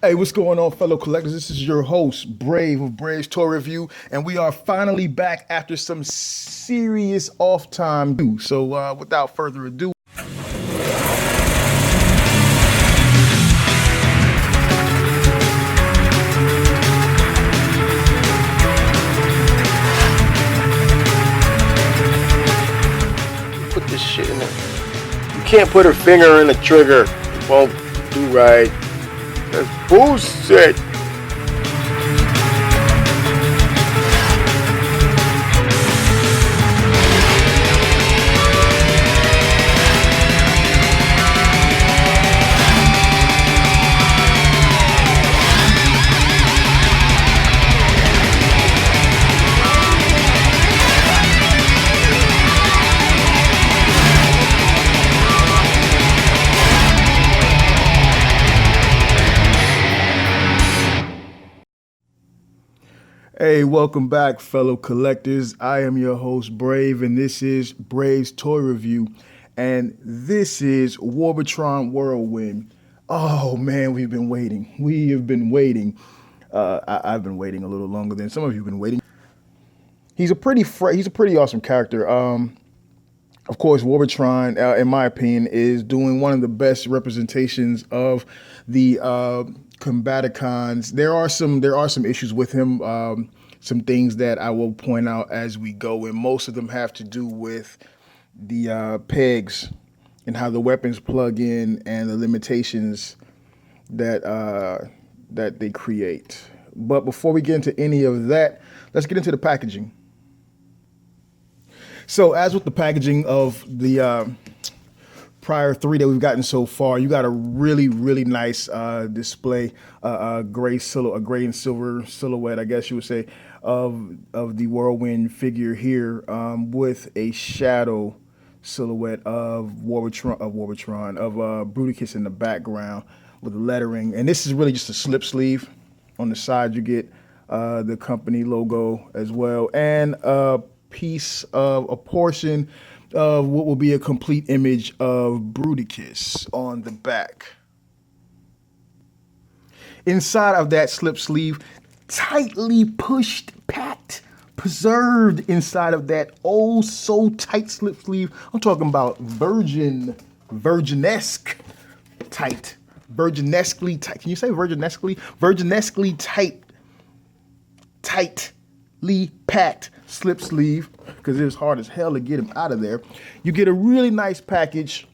Hey, what's going on, fellow collectors? This is your host, Brave of Brave's Toy Review, and we are finally back after some serious off time. So, without further ado, put this shit in it. You can't put her finger in the trigger. It won't do right. That's bullshit. hey, welcome back, fellow collectors. I am your host, Brave, and this is Brave's Toy Review, and this is Warbotron Whirlwind. Oh man, we've been waiting. We have been waiting. I've been waiting a little longer than some of you have been waiting. He's a pretty awesome character. Of course, Warbotron, in my opinion, is doing one of the best representations of the Combaticons. There are some issues with him, some things that I will point out as we go, and most of them have to do with the pegs and how the weapons plug in and the limitations that they create. But before we get into any of that, let's get into the packaging. So as with the packaging of the prior three that we've gotten so far, you got a really nice display, a gray and silver silhouette, I guess you would say, of the Whirlwind figure here, with a shadow silhouette of Bruticus in the background with the lettering. And this is really just a slip sleeve. On the side, you get the company logo as well, and a portion of what will be a complete image of Bruticus on the back. Inside of that slip sleeve, tightly pushed, packed, preserved inside of that oh so tight slip sleeve. I'm talking about virginesque tight. Virginesquely tight. Can you say virginesquely? Virginesquely tightly packed slip sleeve, because it was hard as hell to get him out of there. You get a really nice package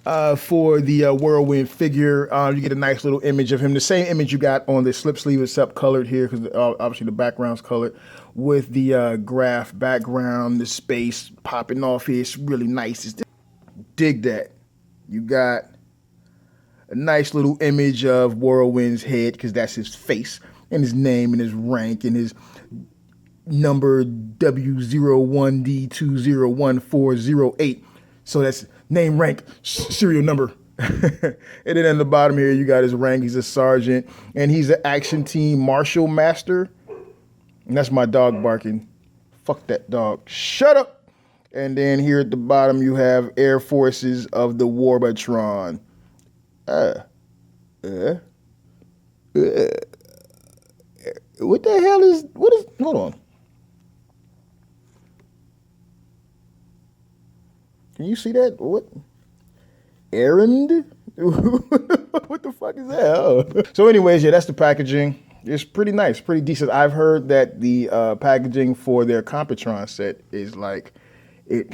for the Whirlwind figure. You get a nice little image of him, the same image you got on the slip sleeve, except colored here, because obviously the background's colored, with the graph background, the space popping off here. It's really nice. Dig that. You got a nice little image of Whirlwind's head, because that's his face, and his name and his rank and his number W01D201408. So that's name, rank, serial number. And then in the bottom here, you got his rank. He's a sergeant, and he's an action team marshal master. And that's my dog barking. Fuck that dog. Shut up. And then here at the bottom, you have Air Forces of the Warbotron. What the hell is, hold on. Can you see that? What? Errand? What the fuck is that? Oh. So anyways, yeah, that's the packaging. It's pretty nice, pretty decent. I've heard that the packaging for their Computron set is like, it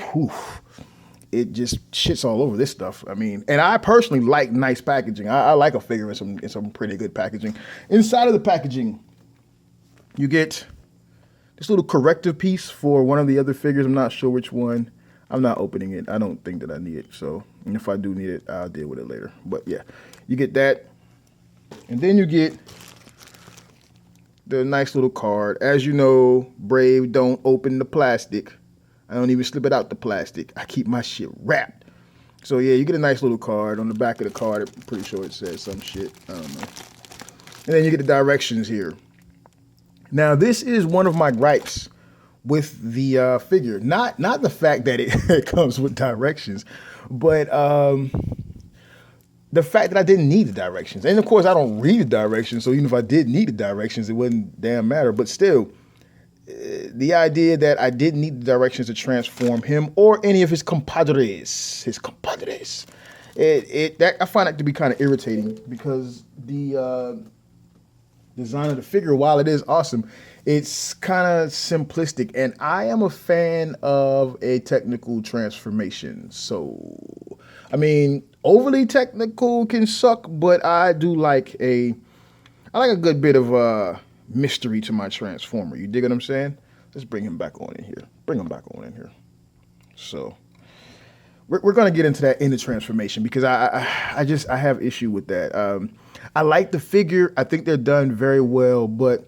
just shits all over this stuff. I mean, and I personally like nice packaging. I like a figure in some pretty good packaging. Inside of the packaging, you get this little corrective piece for one of the other figures. I'm not sure which one. I'm not opening it. I don't think that I need it. So, and if I do need it, I'll deal with it later. But yeah, you get that. And then you get the nice little card. As you know, Brave don't open the plastic. I don't even slip it out the plastic. I keep my shit wrapped. So yeah, you get a nice little card. On the back of the card, I'm pretty sure it says some shit. I don't know. And then you get the directions here. Now, this is one of my gripes with the figure. Not the fact that it comes with directions, but the fact that I didn't need the directions, and of course I don't read the directions, so even if I did need the directions, it wouldn't damn matter. But still, the idea that I didn't need the directions to transform him or any of his compadres, that I find that to be kind of irritating because the design of the figure, while it is awesome, it's kind of simplistic, and I am a fan of a technical transformation. So, I mean, overly technical can suck, but I like a good bit of mystery to my transformer. You dig what I'm saying? Let's bring him back on in here. Bring him back on in here. So we're gonna get into that in the transformation because I have issue with that. I like the figure. I think they're done very well, but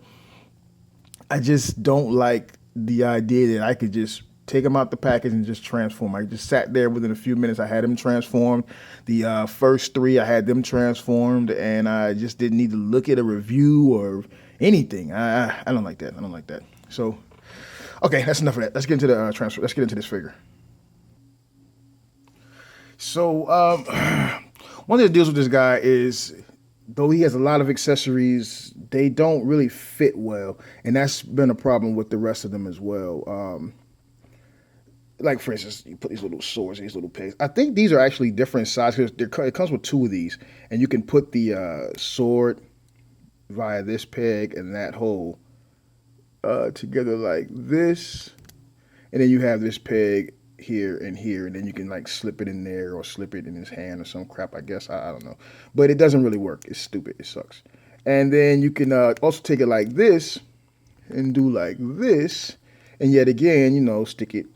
I just don't like the idea that I could just take him out the package and just transform. I just sat there within a few minutes. I had him transformed. The first three, I had them transformed, and I just didn't need to look at a review or anything. I don't like that. I don't like that. So, okay, that's enough of that. Let's get into the transfer. Let's get into this figure. So, one of the deals with this guy is, though he has a lot of accessories, they don't really fit well, and that's been a problem with the rest of them as well. Like, for instance, you put these little swords, these little pegs. I think these are actually different sizes. It comes with two of these, and you can put the sword via this peg and that hole together like this, and then you have this peg here, and then you can like slip it in there or slip it in his hand or some crap, I guess. I don't know. But it doesn't really work. It's stupid. It sucks. And then you can also take it like this and do like this, and yet again, stick it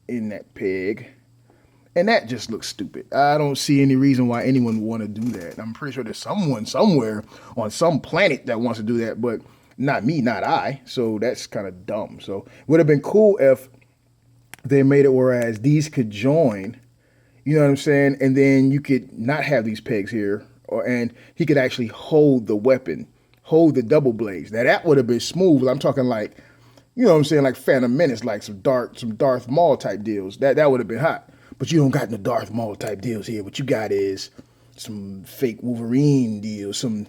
in that peg, and that just looks stupid. I don't see any reason why anyone would want to do that. I'm pretty sure there's someone somewhere on some planet that wants to do that, but not me, not I. So that's kind of dumb. So it would have been cool if they made it whereas these could join, you know what I'm saying, and then you could not have these pegs here, and he could actually hold the weapon, hold the double blades. Now that would have been smooth. I'm talking like, you know what I'm saying, like Phantom Menace, like some Darth Maul type deals. That would have been hot. But you don't got no Darth Maul type deals here. What you got is some fake Wolverine deals, some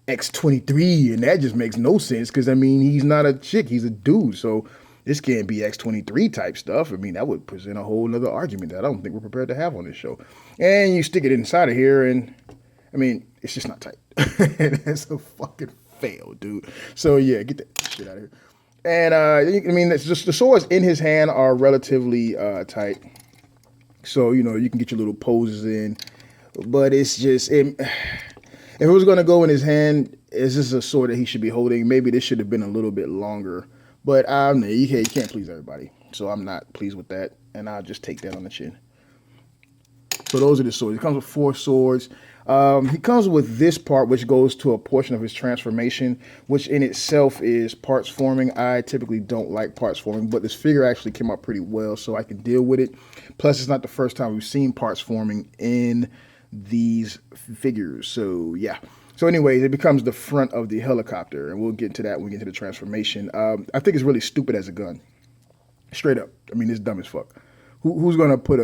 X-23, and that just makes no sense because, I mean, he's not a chick, he's a dude. So this can't be X-23 type stuff. I mean, that would present a whole other argument that I don't think we're prepared to have on this show. And you stick it inside of here, and, I mean, it's just not tight. That's a fucking fail, dude. So, yeah, get that shit out of here. And, I mean, it's just the swords in his hand are relatively tight. So, you can get your little poses in. But it's just, if it was going to go in his hand, is this a sword that he should be holding? Maybe this should have been a little bit longer. But you can't please everybody. So I'm not pleased with that. And I'll just take that on the chin. So those are the swords. It comes with 4 swords. He comes with this part, which goes to a portion of his transformation, which in itself is parts forming. I typically don't like parts forming, but this figure actually came out pretty well, so I can deal with it. Plus, it's not the first time we've seen parts forming in these figures. So, yeah. So, anyways, it becomes the front of the helicopter, and we'll get into that when we get into the transformation. I think it's really stupid as a gun. Straight up. I mean, it's dumb as fuck. Who's going to put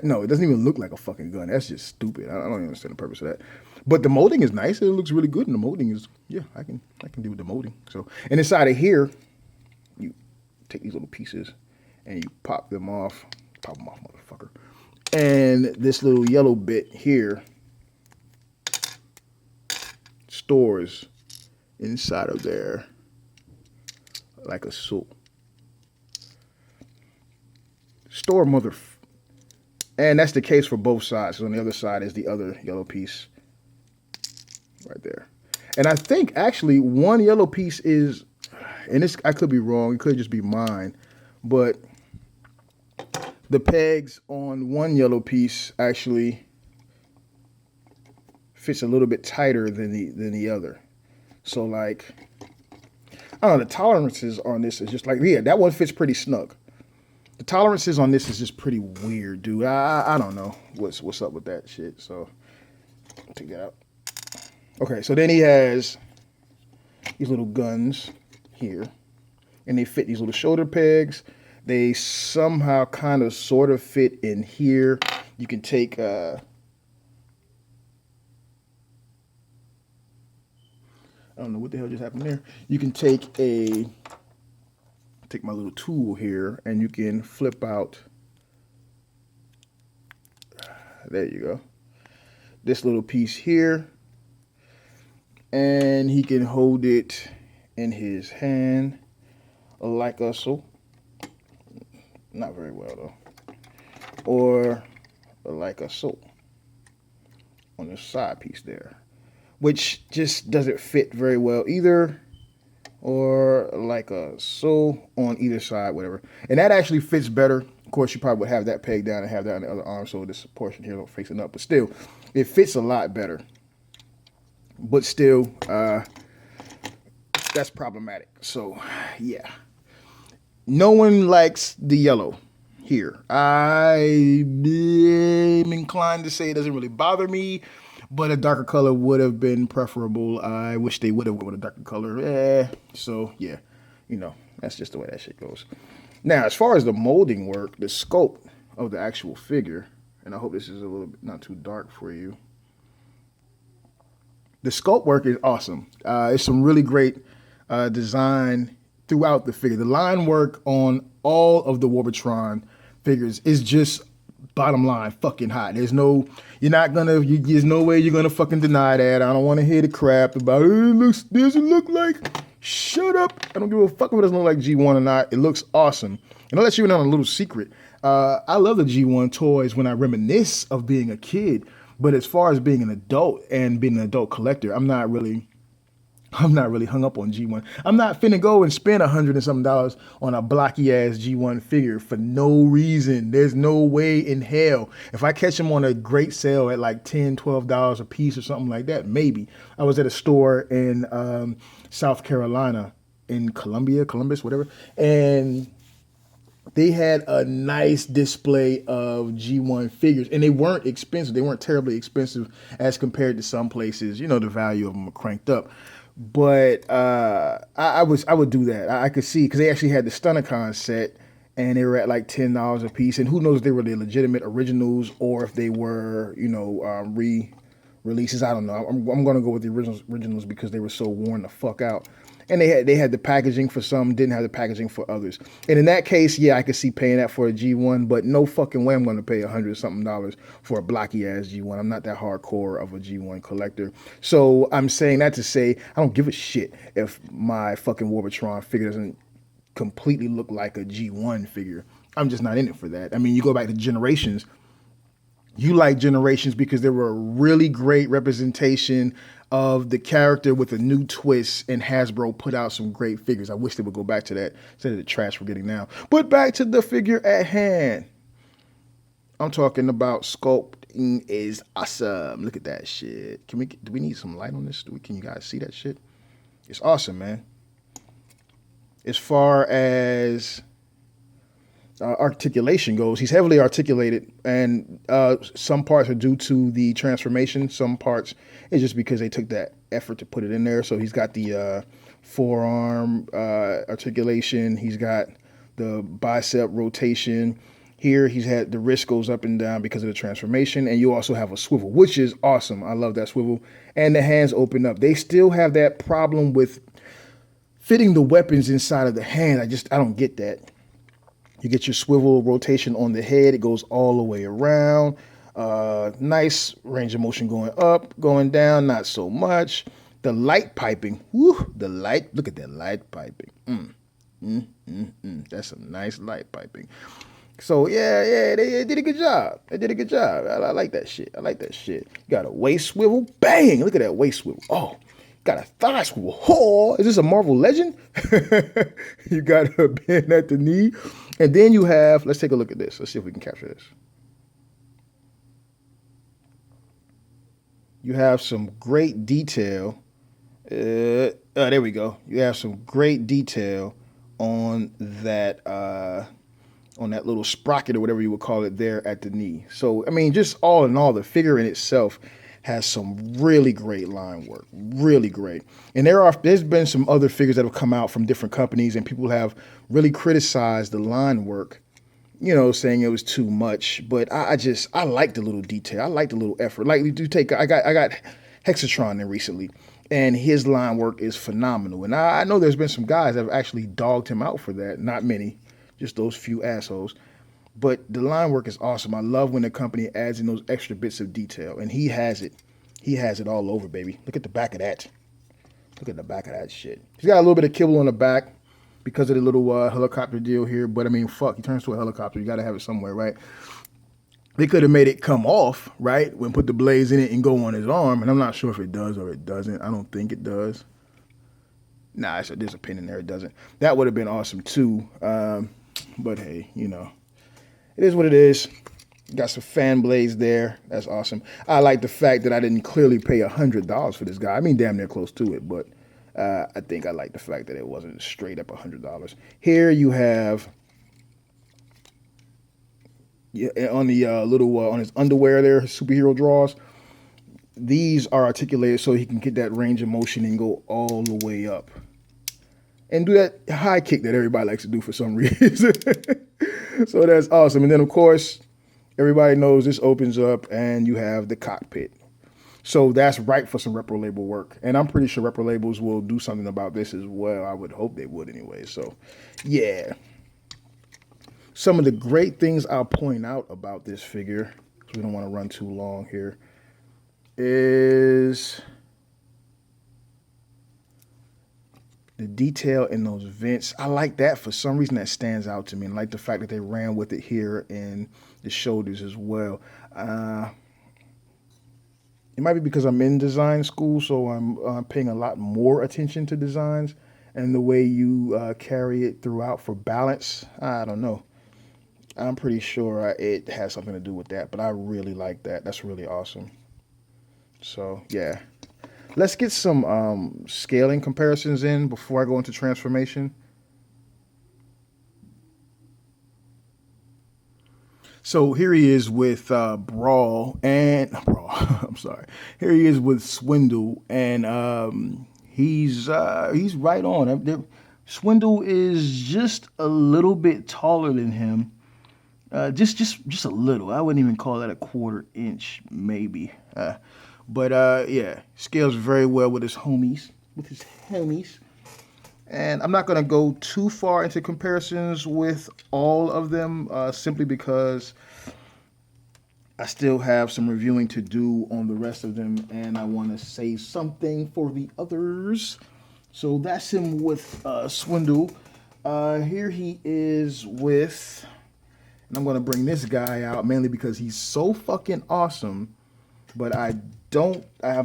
no, it doesn't even look like a fucking gun. That's just stupid. I don't even understand the purpose of that. But the molding is nice. It looks really good. And the molding is, yeah, I can deal with the molding. So, and inside of here, you take these little pieces and you pop them off. Pop them off, motherfucker. And this little yellow bit here stores inside of there like a soul. Store and that's the case for both sides. So on the other side is the other yellow piece right there. And I think actually one yellow piece is, and this, I could be wrong, it could just be mine, but the pegs on one yellow piece actually fits a little bit tighter than the other. So like, I don't know, the tolerances on this is just like, yeah, that one fits pretty snug. The tolerances on this is just pretty weird, dude. I don't know what's up with that shit. So I'll take that out. Okay, so then he has these little guns here, and they fit these little shoulder pegs. They somehow kind of sort of fit in here. You can take I don't know what the hell just happened there. You can take my little tool here, and you can flip out. There you go. This little piece here, and he can hold it in his hand like so. Not very well though. Or like so on the side piece there, which just doesn't fit very well either. Or like so on either side, whatever. And that actually fits better. Of course, you probably would have that pegged down and have that on the other arm, so this portion here don't facing up. But still, it fits a lot better. But still, that's problematic. So, yeah. No one likes the yellow here. I'm inclined to say it doesn't really bother me, but a darker color would have been preferable. I wish they would have went with a darker color. So, yeah, that's just the way that shit goes. Now, as far as the molding work, the scope of the actual figure, and I hope this is a little bit not too dark for you. The scope work is awesome. It's some really great design throughout the figure. The line work on all of the Warbotron figures is just bottom line fucking hot. There's no way you're gonna fucking deny that. I don't want to hear the crap about does it look like? Shut up. I don't give a fuck if it doesn't look like G1 or not. It looks awesome. And I'll let you in on a little secret. I love the G1 toys when I reminisce of being a kid. But as far as being an adult and being an adult collector, I'm not really hung up on G1. I'm not finna go and spend $100 and something on a blocky ass G1 figure for no reason. There's no way in hell. If I catch them on a great sale at like $10, $12 a piece or something like that, maybe. I was at a store in South Carolina, in Columbus, whatever, and they had a nice display of G1 figures, and they weren't expensive. They weren't terribly expensive as compared to some places. The value of them are cranked up. But I would do that. I could see, because they actually had the Stunnicon set, and they were at like $10 a piece. And who knows if they were the legitimate originals or if they were, re-releases. I don't know. I'm going to go with the originals because they were so worn the fuck out. And they had the packaging for some, didn't have the packaging for others. And in that case, yeah, I could see paying that for a G1, but no fucking way I'm going to pay $100 something for a blocky ass G1. I'm not that hardcore of a G1 collector. So I'm saying that to say I don't give a shit if my fucking Warbotron figure doesn't completely look like a G1 figure. I'm just not in it for that. I mean, you go back to Generations. You like Generations because they were a really great representation of the character with a new twist, and Hasbro put out some great figures. I wish they would go back to that instead of the trash we're getting now. But back to the figure at hand. I'm talking about sculpting is awesome. Look at that shit. Do we need some light on this? Can you guys see that shit? It's awesome, man. As far as articulation goes, he's heavily articulated, and some parts are due to the transformation. Some parts is just because they took that effort to put it in there. So he's got the forearm articulation. He's got the bicep rotation. Here he's had the wrist goes up and down because of the transformation, and you also have a swivel, which is awesome. I love that swivel. And the hands open up. They still have that problem with fitting the weapons inside of the hand. I don't get that. You get your swivel rotation on the head. It goes all the way around. Nice range of motion going up, going down, not so much. The light piping. Look at that light piping. That's some nice light piping. So, yeah, they did a good job. I like that shit. You got a waist swivel. Bang! Look at that waist swivel. Oh, got a thigh swivel. Oh, is this a Marvel Legend? You got a bend at the knee. And then you have, let's take a look at this. Let's see if we can capture this. You have some great detail. There we go. You have some great detail on that little sprocket or whatever you would call it there at the knee. So, I mean, just all in all, the figure in itself has some really great line work, really great. And there's been some other figures that have come out from different companies, and people have really criticized the line work, saying it was too much. But I like the little detail. I like the little effort. Like, I got Hexatron in recently, and his line work is phenomenal. And I know there's been some guys that have actually dogged him out for that. Not many, just those few assholes. But the line work is awesome. I love when the company adds in those extra bits of detail, and he has it. He has it all over, baby. Look at the back of that. Look at the back of that shit. He's got a little bit of kibble on the back because of the little helicopter deal here. But I mean, fuck, he turns to a helicopter. You got to have it somewhere, right? They could have made it come off, right? When put the blades in it and go on his arm. And I'm not sure if it does or it doesn't. I don't think it does. Nah, there's a pin in there. It doesn't. That would have been awesome too. But hey, you know, it is what it is. Got some fan blades there. That's awesome. I like the fact that I didn't clearly pay $100 for this guy. I mean, damn near close to it, but I think I like the fact that it wasn't straight up $100. Here you have, on the little on his underwear there, his superhero draws. These are articulated so he can get that range of motion and go all the way up. And do that high kick that everybody likes to do for some reason. So that's awesome. And then, of course, everybody knows this opens up and you have the cockpit. So that's right for some repro label work. And I'm pretty sure repro labels will do something about this as well. I would hope they would anyway. So, yeah. Some of the great things I'll point out about this figure, because we don't want to run too long here, is the detail in those vents. I like that. For some reason that stands out to me. And I like the fact that they ran with it here in the shoulders as well. It might be because I'm in design school, so I'm paying a lot more attention to designs and the way you carry it throughout for balance. I don't know. I'm pretty sure it has something to do with that, but I really like that. That's really awesome. So, yeah. Let's get some scaling comparisons in before I go into transformation. So here he is with Brawl and Brawl. I'm sorry. Here he is with Swindle, and he's right on. Swindle is just a little bit taller than him, just a little. I wouldn't even call that a quarter inch, maybe. But yeah, scales very well with his homies, And I'm not going to go too far into comparisons with all of them, simply because I still have some reviewing to do on the rest of them, and I want to say something for the others. So that's him with Swindle. Here he is with, and I'm going to bring this guy out mainly because he's so fucking awesome, but I'm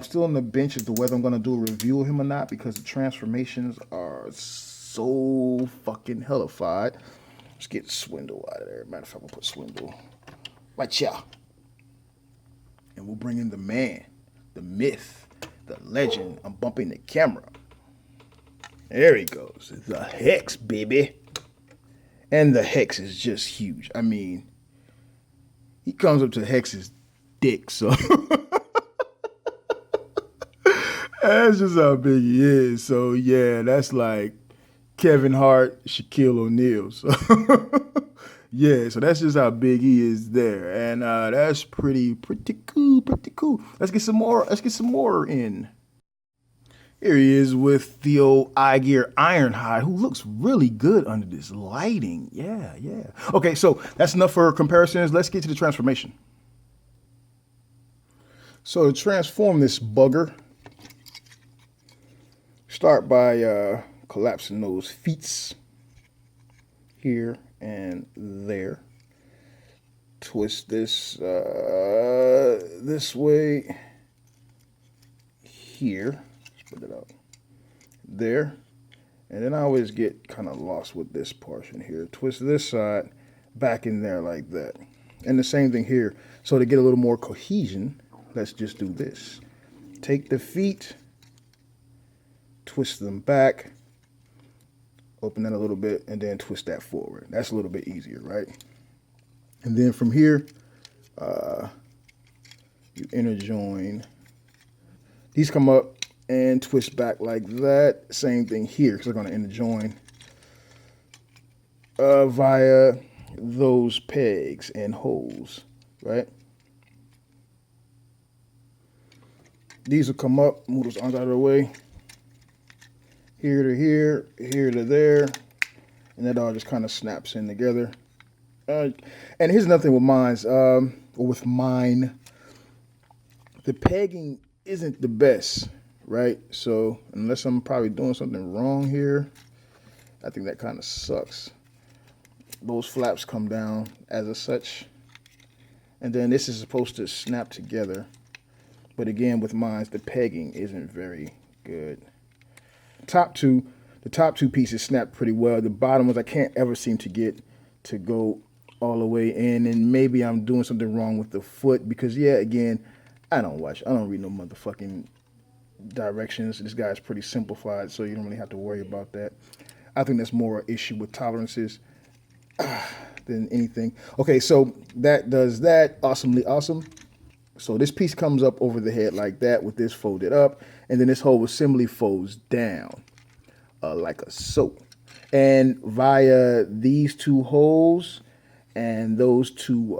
still on the bench as to whether I'm going to do a review of him or not because the transformations are so fucking hellified. Let's get Swindle out of there. Matter of fact, we'll put Swindle right here. And we'll bring in the man, the myth, the legend. I'm bumping the camera. There he goes. The Hex, baby. And the Hex is just huge. I mean, he comes up to Hex's dick, so... That's just how big he is. So, yeah, that's like Kevin Hart, Shaquille O'Neal. So, yeah, so that's just how big he is there. And that's pretty cool. Let's get some more in. Here he is with the old iGear Ironhide, who looks really good under this lighting. Yeah. Okay, so that's enough for comparisons. Let's get to the transformation. So to transform this bugger, start by collapsing those feet here and there. Twist this this way here. Spread it out there. And then I always get kind of lost with this portion here. Twist this side back in there like that. And the same thing here. So to get a little more cohesion, let's just do this. Take the feet, twist them back, open that a little bit, and then twist that forward. That's a little bit easier, right? And then from here, you inner join. These come up and twist back like that. Same thing here, because they're going to inner join via those pegs and holes, right? These will come up, move those arms out of the way. Here to here, here to there. And that all just kind of snaps in together. And here's nothing with mines, or with mine. The pegging isn't the best, right? So unless I'm probably doing something wrong here, I think that kind of sucks. Those flaps come down as a such. And then this is supposed to snap together. But again, with mine, the pegging isn't very good. The top two pieces snap pretty well. The bottom ones I can't ever seem to get to go all the way in. And maybe I'm doing something wrong with the foot because, yeah, again, I don't read no motherfucking directions. This guy's pretty simplified, so you don't really have to worry about that. I think that's more an issue with tolerances than anything. Okay, so that does that. Awesomely awesome. So this piece comes up over the head like that with this folded up, and then this whole assembly folds down like a so. And via these two holes and those two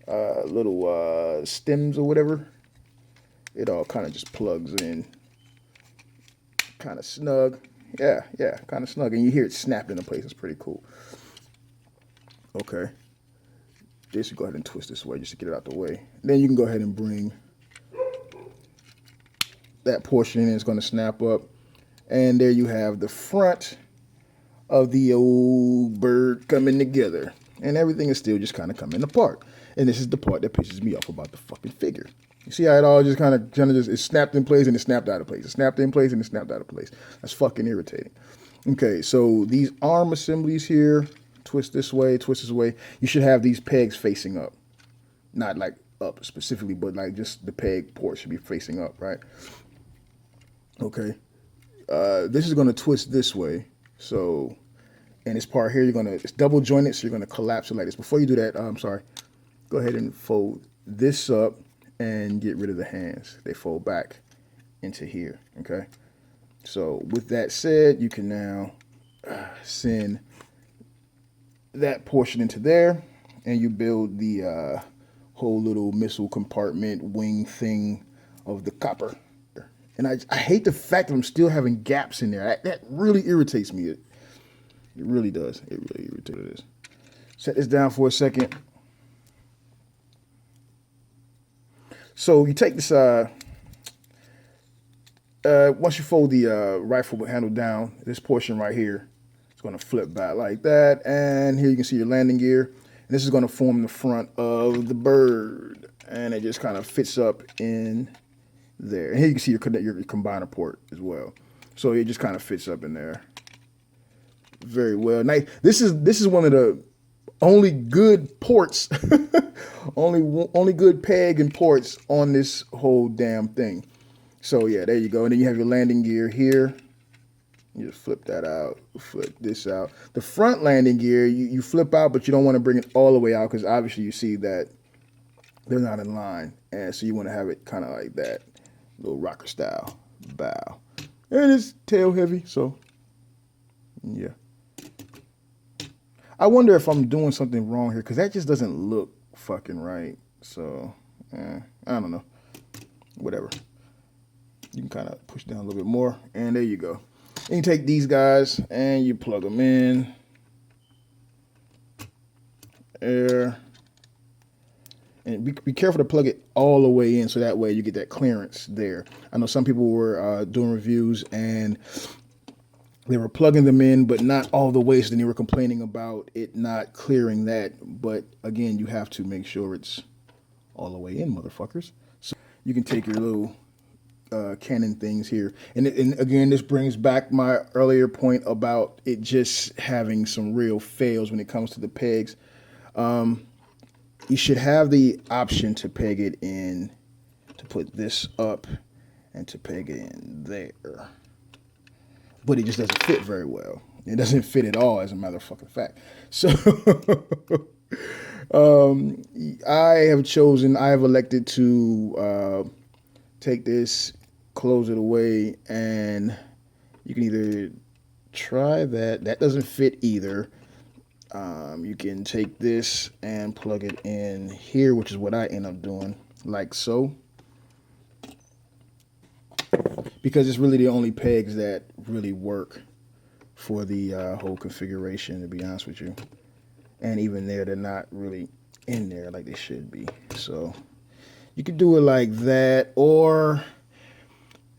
little stems or whatever, it all kind of just plugs in. Kind of snug. Yeah, kind of snug. And you hear it snap into place. It's pretty cool. Okay. Just go ahead and twist this way just to get it out the way. Then you can go ahead and bring that portion in. It's going to snap up. And there you have the front of the old bird coming together. And everything is still just kind of coming apart. And this is the part that pisses me off about the fucking figure. You see how it all just kind of just, it snapped in place and it snapped out of place. It snapped in place and it snapped out of place. That's fucking irritating. Okay, so these arm assemblies here, twist this way, twist this way. You should have these pegs facing up. Not like up specifically, but like just the peg port should be facing up, right? Okay. This is going to twist this way. So, and this part here, it's double jointed, so you're going to collapse it like this. Before you do that, I'm sorry. Go ahead and fold this up and get rid of the hands. They fold back into here, okay? So with that said, you can now send that portion into there, and you build the whole little missile compartment wing thing of the copper. And I hate the fact that I'm still having gaps in there. That really irritates me. It really does. It really irritates. Set this down for a second. So you take this, once you fold the rifle handle down, this portion right here, it's going to flip back like that. And here you can see your landing gear. And this is going to form the front of the bird. And it just kind of fits up in there. And here you can see your combiner port as well. So it just kind of fits up in there very well. Now, this is one of the only good ports, only good peg and ports on this whole damn thing. So yeah, there you go. And then you have your landing gear here. You just flip that out, flip this out. The front landing gear, you flip out, but you don't want to bring it all the way out because obviously you see that they're not in line. And so you want to have it kind of like that, little rocker style bow. And it's tail heavy, so yeah. I wonder if I'm doing something wrong here because that just doesn't look fucking right. So, I don't know. Whatever. You can kind of push down a little bit more. And there you go. And you take these guys and you plug them in. There. And be careful to plug it all the way in so that way you get that clearance there. I know some people were doing reviews and they were plugging them in, but not all the way. So then they were complaining about it not clearing that. But again, you have to make sure it's all the way in, motherfuckers. So you can take your little cannon things here. And again, this brings back my earlier point about it just having some real fails when it comes to the pegs. You should have the option to peg it in, to put this up and to peg it in there. But it just doesn't fit very well. It doesn't fit at all, as a matter of fucking fact. So I have elected to take this, close it away, and you can either try that. That doesn't fit either. You can take this and plug it in here, which is what I end up doing, like so. because it's really the only pegs that really work for the whole configuration, to be honest with you. And even there, they're not really in there like they should be. So you could do it like that, or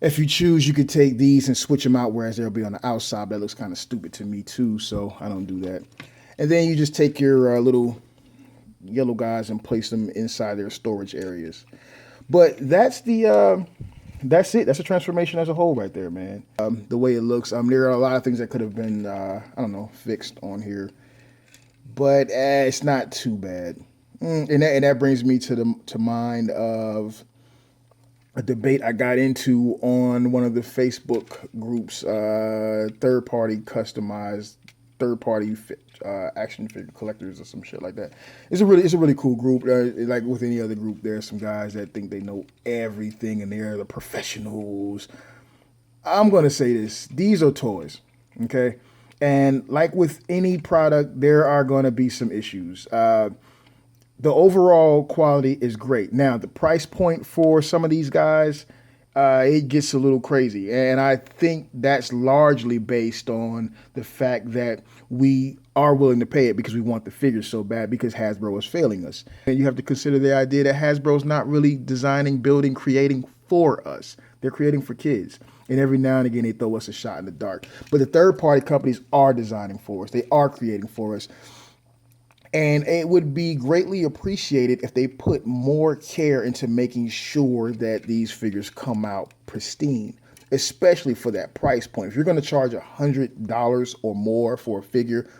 if you choose, you could take these and switch them out, whereas they'll be on the outside. That looks kind of stupid to me too, so I don't do that. And then you just take your little yellow guys and place them inside their storage areas. But that's the that's it. That's a transformation as a whole right there, man. The way it looks, there are a lot of things that could have been I don't know, fixed on here, but it's not too bad. And that brings me to mind of a debate I got into on one of the Facebook groups, third-party action figure collectors or some shit like that. It's a really cool group. Like with any other group, there's some guys that think they know everything and they're the professionals. I'm gonna say this: these are toys, okay? And like with any product, there are gonna be some issues. The overall quality is great. Now, the price point for some of these guys, it gets a little crazy. And I think that's largely based on the fact that we are willing to pay it because we want the figures so bad, because Hasbro is failing us. And you have to consider the idea that Hasbro's not really designing, building, creating for us. They're creating for kids. And every now and again, they throw us a shot in the dark. But the third-party companies are designing for us. They are creating for us. And it would be greatly appreciated if they put more care into making sure that these figures come out pristine, especially for that price point. If you're going to charge $100 or more for a figure,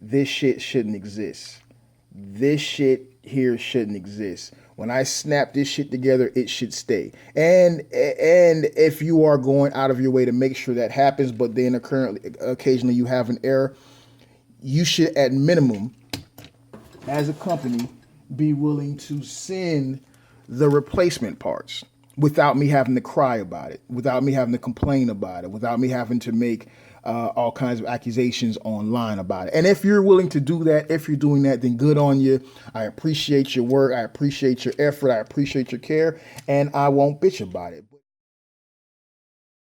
this shit shouldn't exist. This shit here shouldn't exist. When I snap this shit together, it should stay. And if you are going out of your way to make sure that happens, but then occasionally you have an error, you should, at minimum, as a company, be willing to send the replacement parts without me having to cry about it, without me having to complain about it, without me having to make all kinds of accusations online about it. And if you're willing to do that, if you're doing that, then good on you. I appreciate your work. I appreciate your effort. I appreciate your care. And I won't bitch about it.